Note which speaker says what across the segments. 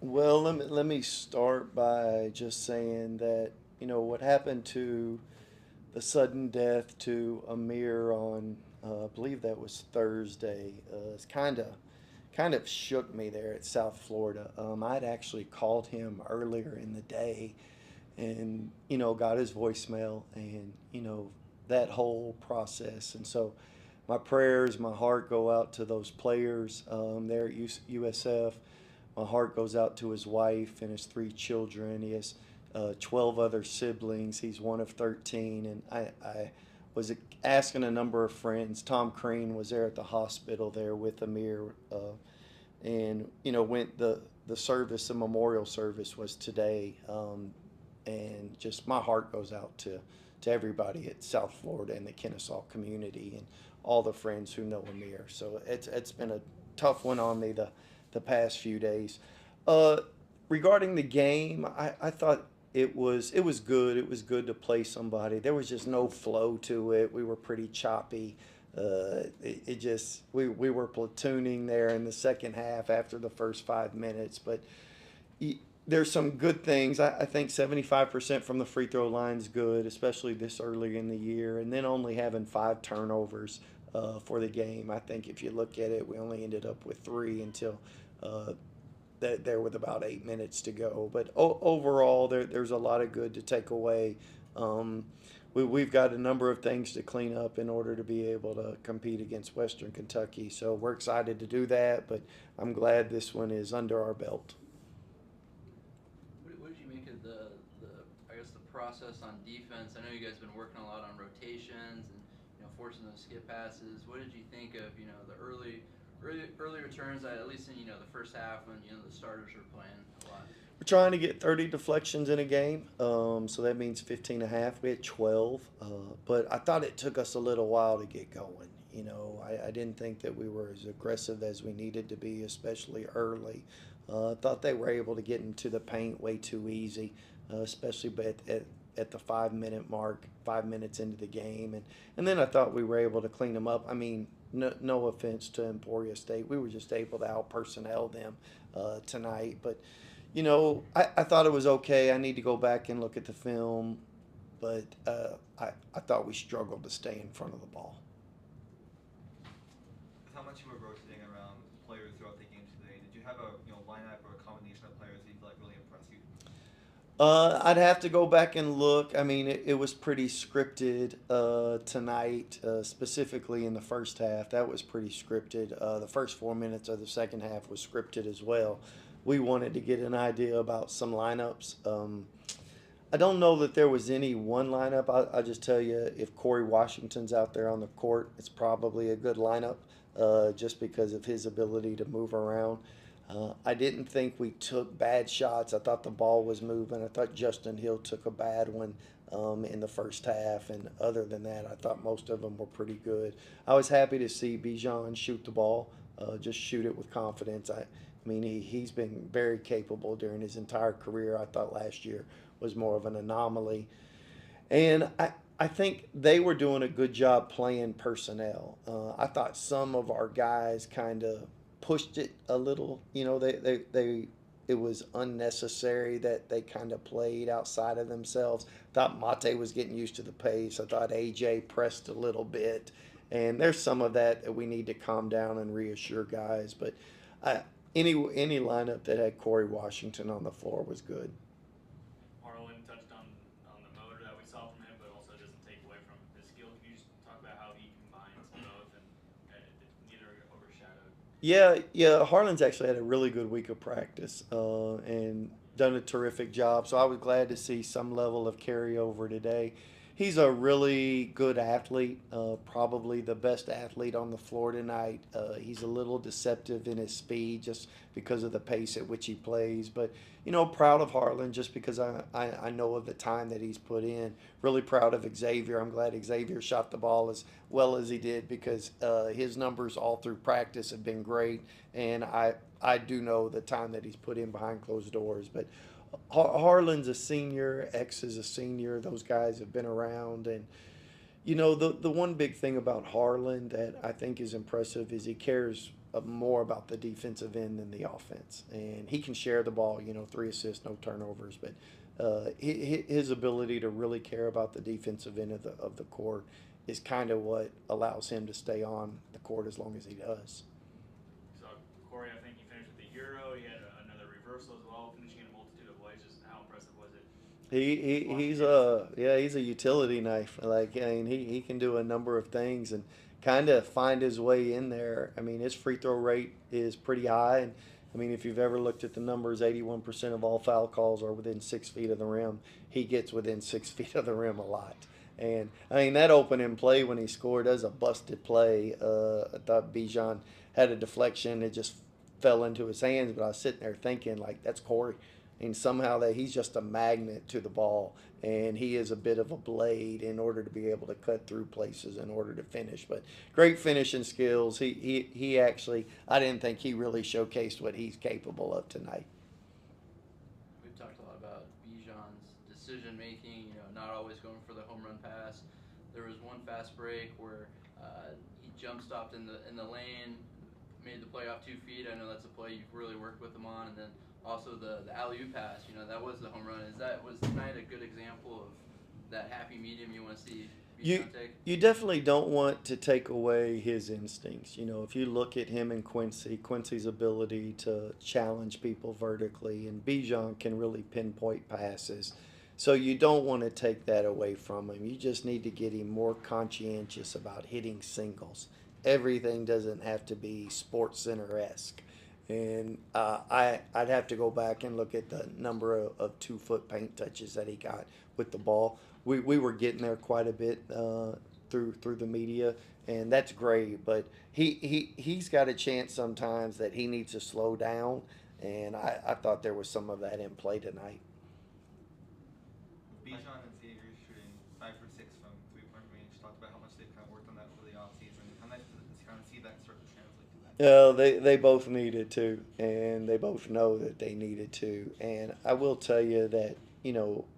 Speaker 1: Well, let me start by just saying that what happened to the sudden death to Amir on I believe that was Thursday. It's kind of shook me there at South Florida. I'd actually called him earlier in the day, and got his voicemail, and that whole process. And so my prayers, my heart go out to those players there at USF. My heart goes out to his wife and his three children. He has 12 other siblings. He's one of 13. And I was asking a number of friends. Tom Crean was there at the hospital there with Amir. And, went the service, the memorial service was today. And just my heart goes out to everybody at South Florida and the Kennesaw community and all the friends who know Amir. So it's been a tough one on me the past few days. Uh, Regarding the game, I thought it was good. It was good to play somebody. There was just no flow to it. We were pretty choppy. It just we were platooning there in the second half after the first 5 minutes, but there's some good things. I think 75% from the free throw line is good, especially this early in the year. And then only having five turnovers for the game. I think if you look at it, we only ended up with three until uh, there with about 8 minutes to go. But overall, there's a lot of good to take away. Um, we've got a number of things to clean up in order to be able to compete against Western Kentucky. So we're excited to do that, but I'm glad this one is under our belt.
Speaker 2: What did you make of the I guess the process on defense? I know you guys have been working a lot on rotations and forcing those skip passes. What did you think of the early returns? At least in the first half when the starters were playing a lot.
Speaker 1: We're trying to get 30 deflections in a game, so that means 15 and a half. We had 12, but I thought it took us a little while to get going. I didn't think that we were as aggressive as we needed to be, especially early. I thought they were able to get into the paint way too easy, especially at the 5 minute mark, 5 minutes into the game. And then I thought we were able to clean them up. I mean, no offense to Emporia State. We were just able to out personnel them tonight. But I thought it was okay. I need to go back and look at the film, but I thought we struggled to stay in front of the ball.
Speaker 3: With how much you were rotating around players throughout the game today, did you have a lineup or a combination of players that you feel like really impressed you?
Speaker 1: I'd have to go back and look. I mean, it was pretty scripted tonight, specifically in the first half. That was pretty scripted. The first 4 minutes of the second half was scripted as well. We wanted to get an idea about some lineups. I don't know that there was any one lineup. I'll just tell you, if Corey Washington's out there on the court, it's probably a good lineup just because of his ability to move around. I didn't think we took bad shots. I thought the ball was moving. I thought Justin Hill took a bad one in the first half. And other than that, I thought most of them were pretty good. I was happy to see Bijan shoot the ball, just shoot it with confidence. I mean, he's been very capable during his entire career. I thought last year was more of an anomaly. And I think they were doing a good job playing personnel. I thought some of our guys kind of pushed it a little. It was unnecessary that they kind of played outside of themselves. Thought Mate was getting used to the pace. I thought AJ pressed a little bit. And there's some of that we need to calm down and reassure guys. But I, any lineup that had Corey Washington on the floor was good.
Speaker 4: Harlan touched on the motor that we saw from him, but also doesn't take away from his skill. Can you just talk about how he combines both and neither are overshadowed?
Speaker 1: Yeah. Harlan's actually had a really good week of practice and done a terrific job. So I was glad to see some level of carryover today. He's a really good athlete, probably the best athlete on the floor tonight. He's a little deceptive in his speed just because of the pace at which he plays. But, proud of Harlan just because I know of the time that he's put in. Really proud of Xavier. I'm glad Xavier shot the ball as well as he did because his numbers all through practice have been great. And I do know the time that he's put in behind closed doors. But Harlan's a senior, X is a senior. Those guys have been around, and the one big thing about Harlan that I think is impressive is he cares more about the defensive end than the offense. And he can share the ball, 3 assists, no turnovers, but his ability to really care about the defensive end of the court is kind of what allows him to stay on the court as long as he does.
Speaker 4: So Corey, I think he finished with the Euro. He had another reversal as well, finishing in a multitude of ways. Just how impressive was it?
Speaker 1: He's a utility knife. Like, I mean, he can do a number of things and kind of find his way in there. I mean, his free throw rate is pretty high, and I mean, if you've ever looked at the numbers, 81% of all foul calls are within 6 feet of the rim. He gets within 6 feet of the rim a lot. And I mean, that opening play when he scored, that was a busted play. I thought Bijan had a deflection. It just fell into his hands, but I was sitting there thinking, like, that's Corey. And somehow that he's just a magnet to the ball, and he is a bit of a blade in order to be able to cut through places in order to finish. But great finishing skills. He actually, I didn't think he really showcased what he's capable of tonight.
Speaker 2: We've talked a lot about Bijan's decision making, not always going for the home run pass. There was one fast break where he jump stopped in the lane, made the play off 2 feet. I know that's a play you've really worked with him on, and then also the alley-oop pass, that was the home run. Was tonight a good example of that happy medium you want to see Bijan take?
Speaker 1: You definitely don't want to take away his instincts. If you look at him and Quincy's ability to challenge people vertically, and Bijan can really pinpoint passes. So you don't want to take that away from him. You just need to get him more conscientious about hitting singles. Everything doesn't have to be Sports Center-esque. And I'd have to go back and look at the number of 2-foot paint touches that he got with the ball. We were getting there quite a bit through the media, and that's great. But he's got a chance sometimes that he needs to slow down, and I thought there was some of that in play tonight.
Speaker 3: Bijan and Xavier shooting 5 for 6 from 3-point range. Talked about how much they've kind of worked on that over the offseason. How nice to kind of see that start to translate to that.
Speaker 1: They both needed to, and they both know that they needed to. And I will tell you that,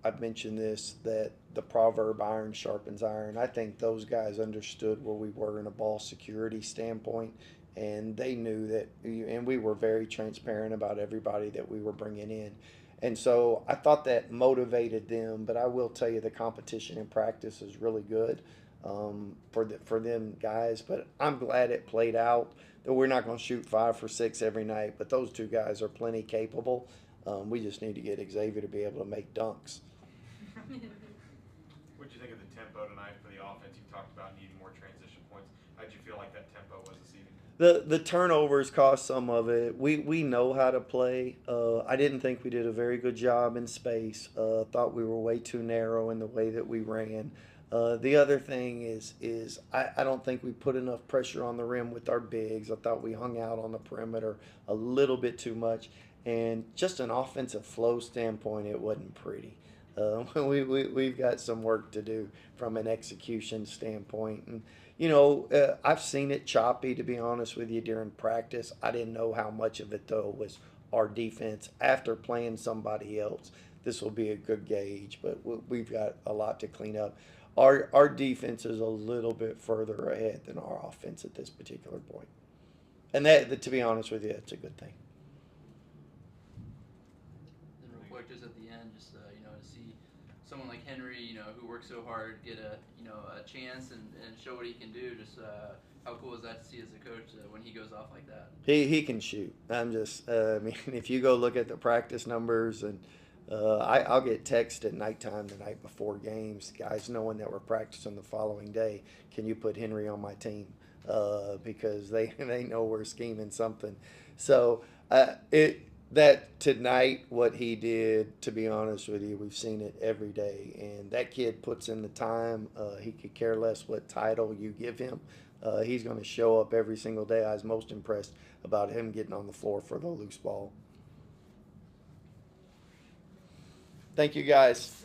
Speaker 1: I've mentioned this, that the proverb iron sharpens iron. I think those guys understood where we were in a ball security standpoint, and they knew that, and we were very transparent about everybody that we were bringing in. And so I thought that motivated them, but I will tell you the competition in practice is really good for them guys. But I'm glad it played out. That we're not going to shoot 5 for 6 every night, but those two guys are plenty capable. We just need to get Xavier to be able to make dunks.
Speaker 5: What did you think of the tempo tonight for the offense? You talked about needing more transition points. How did you feel like that tempo was this evening?
Speaker 1: The turnovers cost some of it. We know how to play. I didn't think we did a very good job in space. Thought we were way too narrow in the way that we ran. The other thing is I don't think we put enough pressure on the rim with our bigs. I thought we hung out on the perimeter a little bit too much. And just an offensive flow standpoint, it wasn't pretty. We've got some work to do from an execution standpoint. And, I've seen it choppy, to be honest with you, during practice. I didn't know how much of it, though, was our defense. After playing somebody else, this will be a good gauge, but we've got a lot to clean up. Our defense is a little bit further ahead than our offense at this particular point. And that, to be honest with you, that's a good thing.
Speaker 2: Then real quick, just at the end, just to see someone like Henry, who works so hard, get a chance and show what he can do. Just how cool is that to see as a coach when he goes off like that?
Speaker 1: He can shoot. I'm just, if you go look at the practice numbers, and I'll get text at nighttime the night before games, guys knowing that we're practicing the following day, can you put Henry on my team? Because they know we're scheming something. So that tonight, what he did, to be honest with you, we've seen it every day. And that kid puts in the time. He could care less what title you give him. He's going to show up every single day. I was most impressed about him getting on the floor for the loose ball. Thank you, guys.